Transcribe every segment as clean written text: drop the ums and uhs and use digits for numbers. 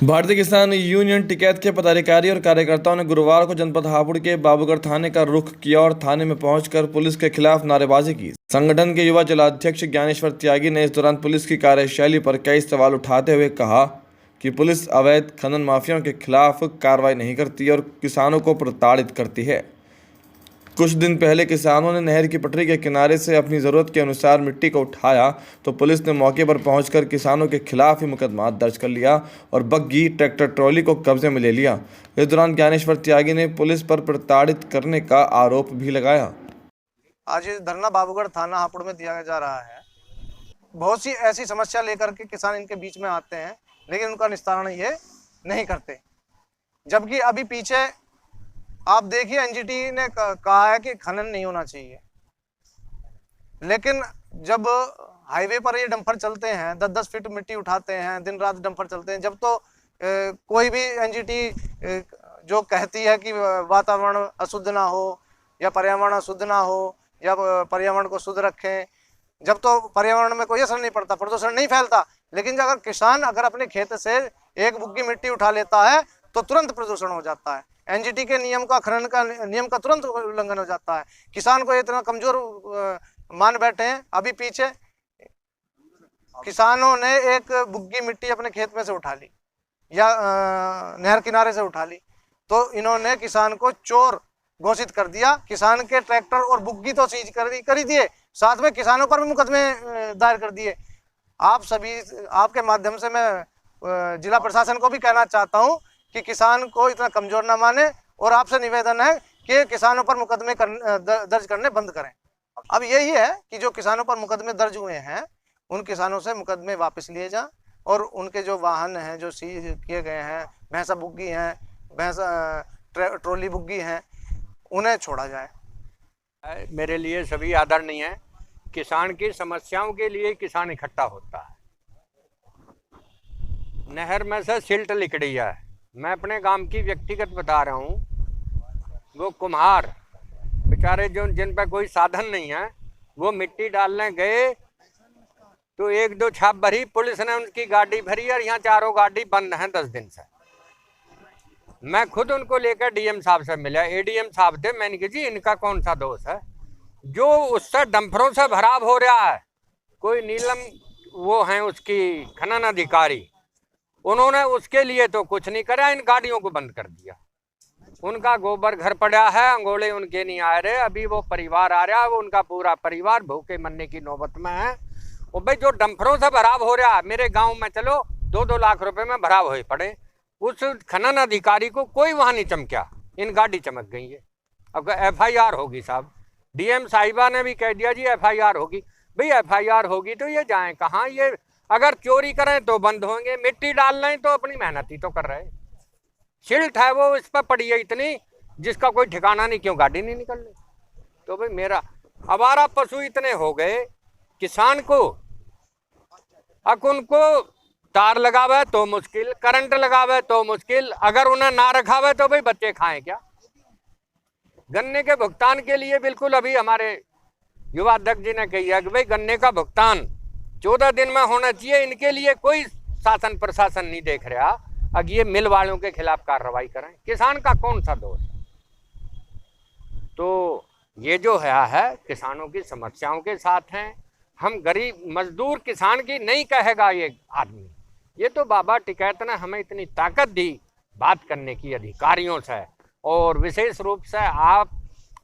भारतीय किसान यूनियन टिकैत के पदाधिकारी और कार्यकर्ताओं ने गुरुवार को जनपद हापुड़ के बाबूगढ़ थाने का रुख किया और थाने में पहुंचकर पुलिस के खिलाफ नारेबाजी की। संगठन के युवा जिलाध्यक्ष ज्ञानेश्वर त्यागी ने इस दौरान पुलिस की कार्यशैली पर कई सवाल उठाते हुए कहा कि पुलिस अवैध खनन माफियाओं के खिलाफ कार्रवाई नहीं करती और किसानों को प्रताड़ित करती है। कुछ दिन पहले किसानों ने नहर की पटरी के किनारे से अपनी ज़रूरत के अनुसार मिट्टी को उठाया तो पुलिस ने मौके पर पहुंचकर किसानों के खिलाफ ही मुकदमा दर्ज कर लिया और बग्गी ट्रैक्टर ट्रॉली को कब्जे में ले लिया। इस दौरान ज्ञानेश्वर त्यागी ने पुलिस पर प्रताड़ित करने का आरोप भी लगाया। आज धरना बाबूगढ़ थाना हापुड़ में दिया जा रहा है। बहुत सी ऐसी समस्या लेकर के किसान इनके बीच में आते हैं, लेकिन उनका निस्तारण ये नहीं करते। जबकि अभी पीछे आप देखिए, एनजीटी ने कहा है कि खनन नहीं होना चाहिए, लेकिन जब हाईवे पर ये डंपर चलते हैं, 10-10 फीट मिट्टी उठाते हैं, दिन रात डंपर चलते हैं, जब तो कोई भी एनजीटी जो कहती है कि वातावरण अशुद्ध ना हो या पर्यावरण अशुद्ध ना हो या पर्यावरण को शुद्ध रखें, जब तो पर्यावरण में कोई असर नहीं पड़ता, प्रदूषण नहीं फैलता। लेकिन अगर किसान अपने खेत से एक बुग्गी मिट्टी उठा लेता है तो तुरंत प्रदूषण हो जाता है। एनजीटी के नियम का, खनन का नियम का तुरंत उल्लंघन हो जाता है। किसान को इतना कमजोर मान बैठे हैं। अभी पीछे किसानों ने एक बुग्गी मिट्टी अपने खेत में से उठा ली या नहर किनारे से उठा ली, तो इन्होंने किसान को चोर घोषित कर दिया। किसान के ट्रैक्टर और बुग्गी तो सीज कर ही दिए, साथ में किसानों पर भी मुकदमे दायर कर दिए। आप सभी, आपके माध्यम से मैं जिला प्रशासन को भी कहना चाहता हूं कि किसान को इतना कमजोर ना माने और आपसे निवेदन है कि किसानों पर मुकदमे दर्ज करने बंद करें। अब यही है कि जो किसानों पर मुकदमे दर्ज हुए हैं, उन किसानों से मुकदमे वापस लिए जाएं और उनके जो वाहन हैं जो सीज किए गए हैं, भैंसा बुग्गी हैं, भैंसा ट्रॉली बुग्गी हैं, उन्हें छोड़ा जाए। मेरे लिए सभी आदरणीय है। किसान की समस्याओं के लिए किसान इकट्ठा होता है। नहर में से सिल्ट लिकड़ी है। मैं अपने गांव की व्यक्तिगत बता रहा हूँ। वो कुम्हार बेचारे जिन पर कोई साधन नहीं है, वो मिट्टी डालने गए तो 1-2 छाप भरी, पुलिस ने उनकी गाड़ी भरी और यहाँ चारों गाड़ी बंद हैं 10 दिन से। मैं खुद उनको लेकर डीएम साहब से मिला। एडीएम साहब थे। मैंने कहा जी इनका कौन सा दोष है, जो उससे डंपरों से भराव हो रहा है। कोई नीलम वो हैं उसकी खनन अधिकारी, उन्होंने उसके लिए तो कुछ नहीं करा, इन गाड़ियों को बंद कर दिया। उनका गोबर घर पड़ा है, अंगोले उनके नहीं आ रहे। अभी वो परिवार आ रहा है, वो उनका पूरा परिवार भूखे मरने की नौबत में है। और भाई जो डंपरों से भराव हो रहा है, मेरे गांव में चलो 2-2 लाख रुपए में भराव हो पड़े। उस खनन अधिकारी को कोई वहां नहीं चमका, इन गाड़ी चमक गई है। अब FIR होगी साहब। डीएम साहिबा ने भी कह दिया जी FIR होगी। भाई FIR होगी तो ये जाएं कहाँ? ये अगर चोरी करें तो बंद होंगे, मिट्टी डाल रहे तो अपनी मेहनत ही तो कर रहे। सिल्ट है वो इस पर पड़ी है इतनी, जिसका कोई ठिकाना नहीं, क्यों गाड़ी नहीं निकल रही? तो भाई मेरा आवारा पशु इतने हो गए किसान को, अब उनको तार लगावे तो मुश्किल, करंट लगावे तो मुश्किल, अगर उन्हें ना रखावे तो भाई बच्चे खाएं क्या? गन्ने के भुगतान के लिए बिल्कुल अभी हमारे युवा अध्यक्ष जी ने कही है कि भाई गन्ने का भुगतान 14 दिन में होना चाहिए। इनके लिए कोई शासन प्रशासन नहीं देख रहा। अब ये मिल वालों के खिलाफ कार्रवाई करें। किसान का कौन सा दोष? तो ये जो है किसानों की समस्याओं के साथ हैं। हम गरीब मजदूर किसान की नहीं कहेगा ये आदमी। ये तो बाबा टिकैत ने हमें इतनी ताकत दी बात करने की अधिकारियों से, और विशेष रूप से आप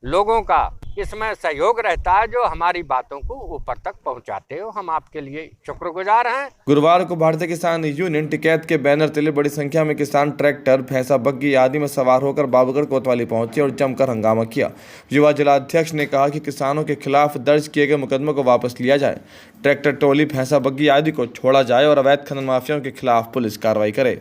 लोगों का इसमें सहयोग रहता है, जो हमारी बातों को ऊपर तक पहुंचाते हो। हम आपके लिए शुक्रगुजार हैं। गुरुवार को भारतीय किसान यूनियन टिकैत के बैनर तले बड़ी संख्या में किसान ट्रैक्टर, भैंसा बग्गी आदि में सवार होकर बाबूगढ़ कोतवाली पहुंचे और जमकर हंगामा किया। युवा जिलाध्यक्ष ने कहा कि किसानों के खिलाफ दर्ज किए गए मुकदमों को वापस लिया जाए, ट्रैक्टर ट्रॉली, भैंसा बग्गी आदि को छोड़ा जाए और अवैध खनन माफियाओं के खिलाफ पुलिस कार्रवाई करे।